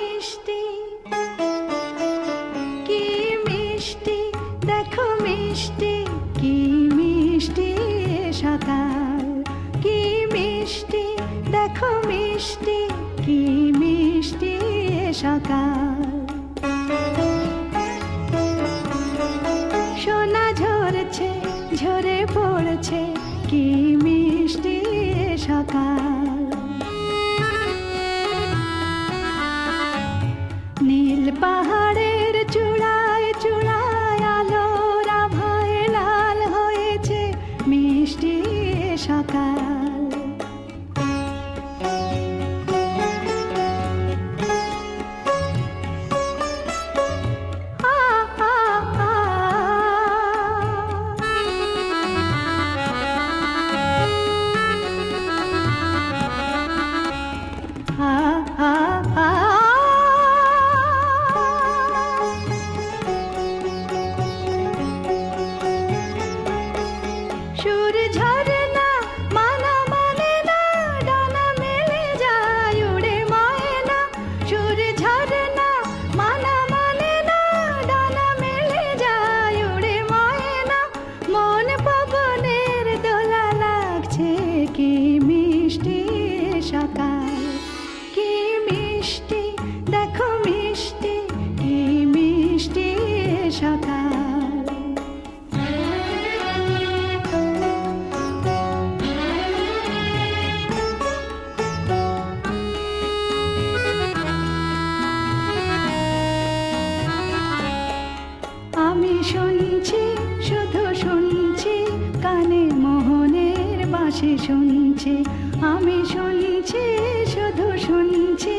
মিষ্টি, কি মিষ্টি, দেখো মিষ্টি, কি মিষ্টি সকাল, কি মিষ্টি, দেখো মিষ্টি, কি মিষ্টি সকাল। সোনা ঝরছে, ঝরে পড়ছে, কি মিষ্টি সকাল। নীল পাহাড়ের চূড়ায় চূড়ায় আলোর আভায় লাল হয়েছে মিষ্টি সকাল। সুর ঝরনা মানা মানে না, ডানা মেলে যায় উড়ে ময়না। সুর ঝরনা মানা মানে না, ডানা মেলে যায় উড়ে ময়না। মন পবনের দোলা লাগছে, কি মিষ্টি সকাল, কি মিষ্টি, দেখো মিষ্টি, কি মিষ্টি সকাল। আমি শুনছি, শুধু শুনছি, কানে মোহনের বাঁশি শুনছি। আমি শুনছি, শুধু শুনছি,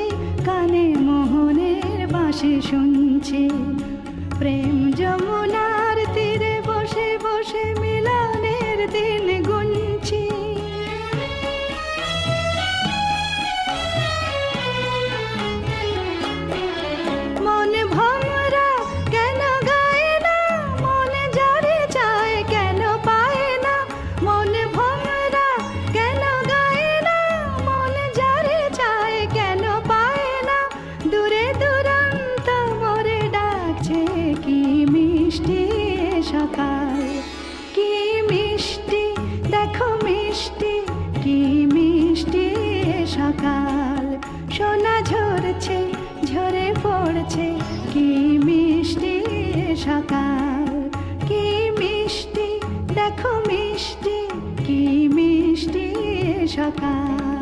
কানে মোহনের বাঁশি শুনছি। প্রেম যমুনার তীরে বসে বসে মিলনের দিন গুনছি। মন ভমরা কেন গায় না, মন যারে চায় কেন পায় না। মন ভমরা কেন গায় না, মন যারে চায় কেন পায় না। দূরে দূরান্ত মোরে ডাকছে, কি মিষ্টি সকাল, কি মিষ্টি, দেখো মিষ্টি, কি মিষ্টি সকাল। সোনা ঝরছে, ঝরে পড়ছে, কি মিষ্টি সকাল, কি মিষ্টি, দেখো মিষ্টি, কি মিষ্টি সকাল।